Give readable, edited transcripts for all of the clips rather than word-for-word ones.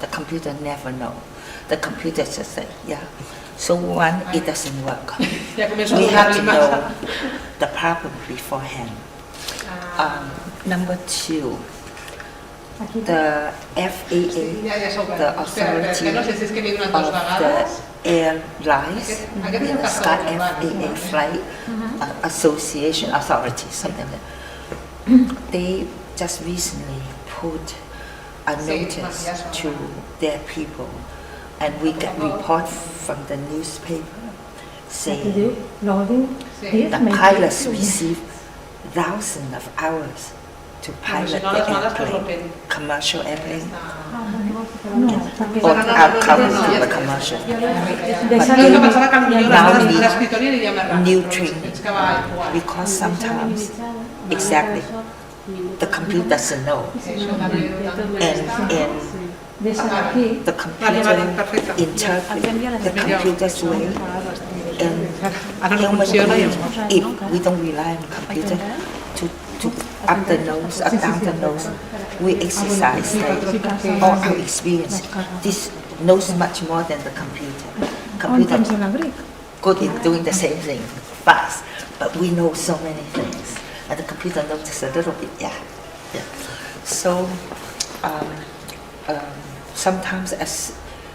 The computer never know. The computer just say, yeah. So one, it doesn't work. We have to know the problem beforehand. Number two, the FAA, the authority of the airlines, the Sky FAA Flight Association Authority, something like that. They just recently put a notice to their people, and we get report from the newspaper saying the pilots receive thousands of hours to pilot the airplane, commercial airplane, or outcome to the commercial. But they now need new training, because sometimes, exactly, the computer doesn't know, and the computer interprets the computer's way, and human beings, if we don't rely on the computer to up the nose, up down the nose, we exercise all our experience. This knows much more than the computer. Computer good in doing the same thing fast, but we know so many things, and the computer knows just a little bit. Yeah. So sometimes as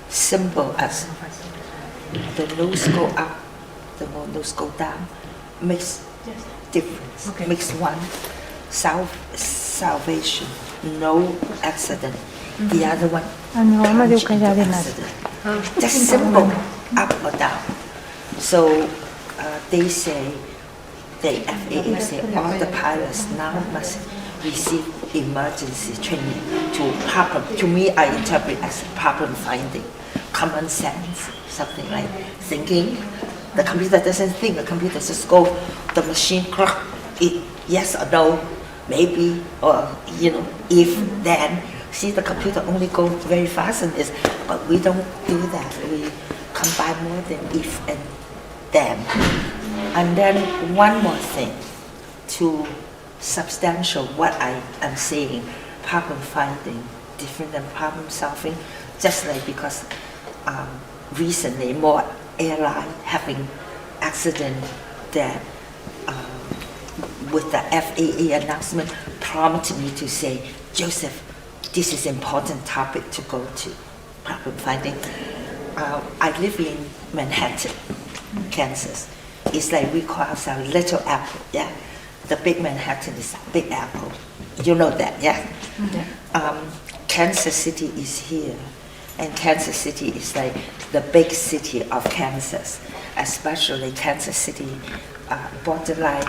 simple as the nose go up, the nose go down, makes difference. Makes one salvation, no accident. The other one, plunge into accident. Just simple, up or down. So they say, the FAA say, all the pilots now must receive emergency training to me, I interpret as problem finding, common sense, something like thinking. The computer doesn't think, the computer just go, the machine clock, it yes or no, maybe, or if, then. See, the computer only go very fast in this, but we don't do that. We combine more than if and then. And then one more thing, to substantial what I am saying, problem finding, different than problem solving, just like because recently more airline having accident that with the FAA announcement prompted me to say, Joseph, this is important topic to go to, problem finding. I live in Manhattan, Kansas. It's like we call ourselves Little Apple, yeah? The big Manhattan is Big Apple. You know that, yeah? Kansas City is here, and Kansas City is like the big city of Kansas, especially Kansas City, borderline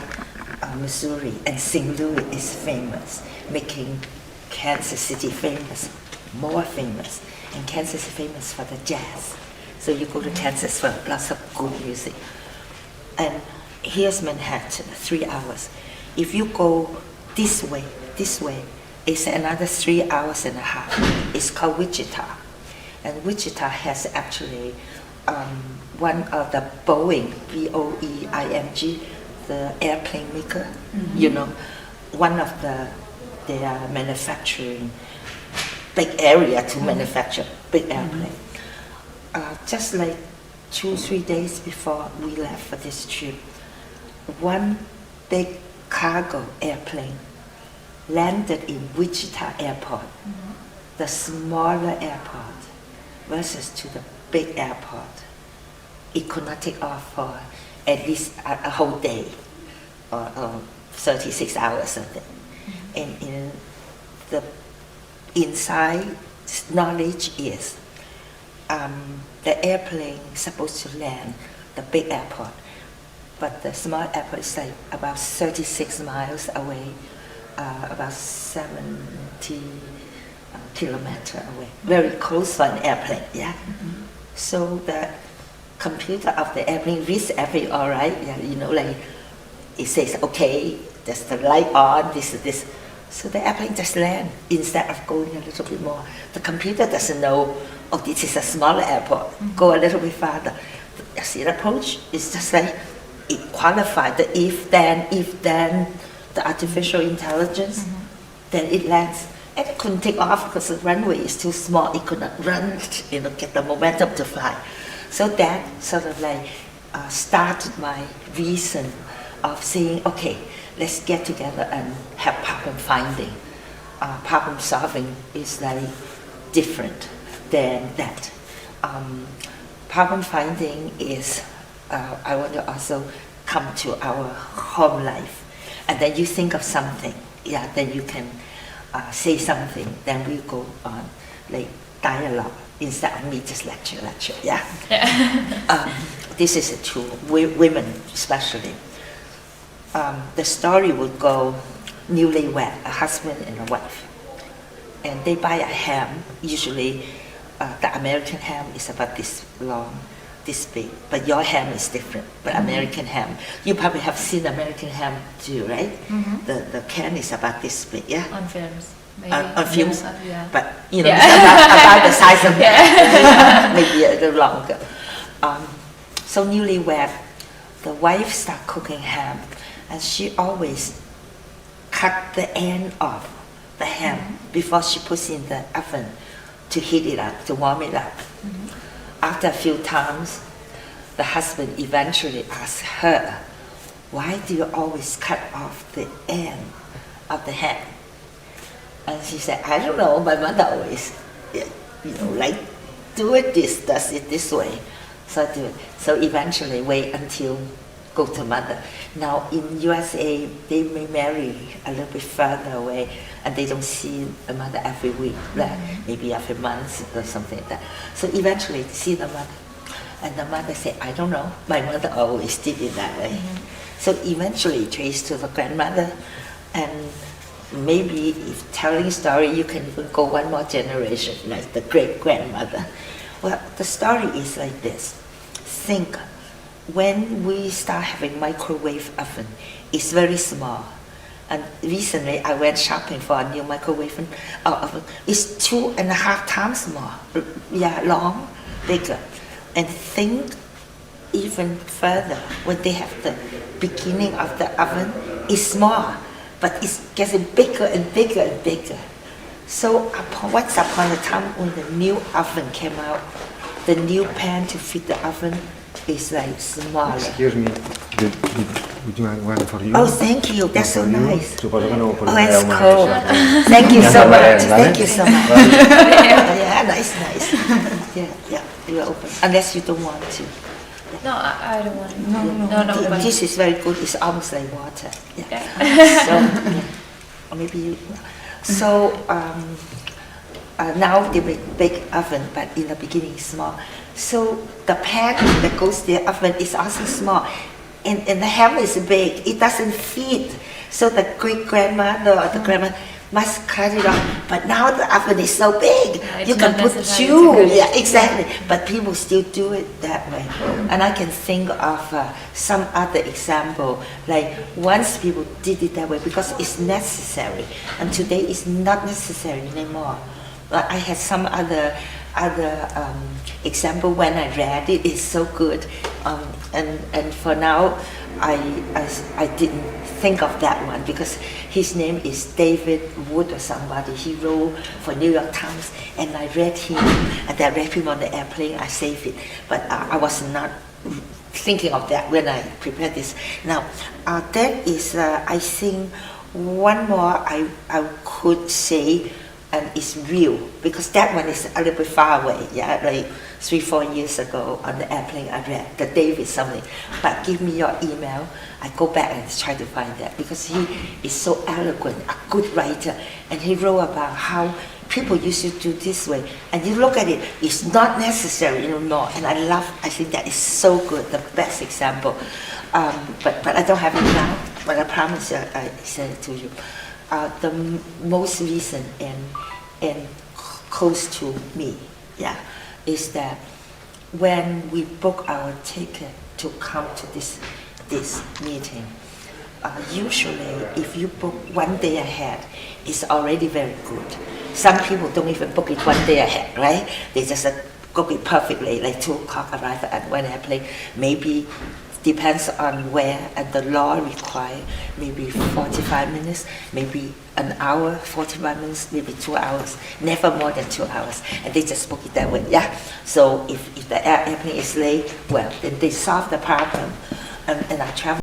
Missouri, and St. Louis is famous, making Kansas City famous, more famous, and Kansas is famous for the jazz. So you go to Kansas for lots of good music. And here's Manhattan, 3 hours. If you go this way, it's another 3 hours and a half. It's called Wichita. And Wichita has actually one of the Boeing, Boeing, the airplane maker, one of their manufacturing, big area to manufacture big airplane. Just like 2-3 days before we left for this trip, one big cargo airplane landed in Wichita Airport, the smaller airport, versus to the big airport. It could not take off for at least a whole day, or 36 hours or something. And in the inside knowledge is the airplane supposed to land the big airport, but the small airport is like about 36 miles away, about 70 kilometers away, very close for an airplane, yeah? So the computer of the airplane reads everything all right, yeah, like it says, okay, there's the light on, this. So the airplane just lands instead of going a little bit more. The computer doesn't know, oh, this is a smaller airport, go a little bit farther. See the approach? It's just like it qualified the if then, the artificial intelligence, then it lands and it couldn't take off because the runway is too small. It could not run, get the momentum to fly. So that sort of like started my reason of saying, okay, let's get together and have problem finding. Problem solving is like different than that. Problem finding is, I want to also come to our home life. And then you think of something, then you can say something, then we go on like dialogue instead of me just lecture, this is true, women especially. The story would go newlywed, a husband and a wife. And they buy a ham, usually the American ham is about this long, this big, but your ham is different. But American ham, you probably have seen American ham too, right? The can is about this big, On films, maybe. On films, yeah. but it's about the size of that, maybe a little longer. So newlywed, the wife start cooking ham, and she always cut the end of the ham before she puts in the oven to heat it up, to warm it up. After a few times, the husband eventually asks her, why do you always cut off the end of the ham? And she said, I don't know, my mother always, like, does it this way. So I do it. So eventually wait until go to mother. Now in USA, they may marry a little bit further away and they don't see the mother every week, maybe every month or something like that. So eventually see the mother. And the mother said, I don't know, my mother always did it that way. So eventually trace to the grandmother, and maybe if telling story, you can even go one more generation, like the great-grandmother. Well, the story is like this. Think, when we start having microwave oven, it's very small. And recently I went shopping for a new microwave oven. It's 2.5 times more, long, bigger. And think even further, when they have the beginning of the oven, it's small, but it's getting bigger and bigger and bigger. So once upon a time when the new oven came out, the new pan to fit the oven is like smaller. Excuse me, would you want one for you? Oh, thank you, that's so nice. Suposo que no It's cool. Thank you so much. Thank you so much. Yeah, nice. Yeah, you're open. Unless you don't want to. No, I don't want it. No. But This is very good. It's almost like water. So, or maybe you. So now they make big oven, but in the beginning small. So the pan that goes there, oven, is also small, and the ham is big. It doesn't fit. So the great grandmother or the grandma must cut it off. But now the oven is so big, you can put two. Yeah, exactly. But people still do it that way. And I can think of some other example. Like once people did it that way because it's necessary, and today it's not necessary anymore. I had some other example when I read it. It's so good, and for now I didn't think of that one because his name is David Wood or somebody. He wrote for New York Times, and I read him, and I read him on the airplane. I saved it, but I was not thinking of that when I prepared this. Now that is I think one more I could say. And it's real, because that one is a little bit far away, like 3-4 years ago on the airplane I read the David something. But give me your email, I go back and try to find that, because he is so eloquent, a good writer, and he wrote about how people used to do this way, and you look at it, it's not necessary anymore, and I think that is so good, the best example. But I don't have it now, but I promise you I send it to you. The most recent and close to me, is that when we book our ticket to come to this meeting, usually if you book 1 day ahead, it's already very good. Some people don't even book it 1 day ahead, right? They just book it perfectly, like 2 o'clock arrival at one airplane, maybe depends on where, and the law require maybe 45 minutes, maybe an hour, 45 minutes, maybe 2 hours, never more than 2 hours, and they just book it that way. Yeah. So if the airplane is late, well, then they solve the problem, and I travel.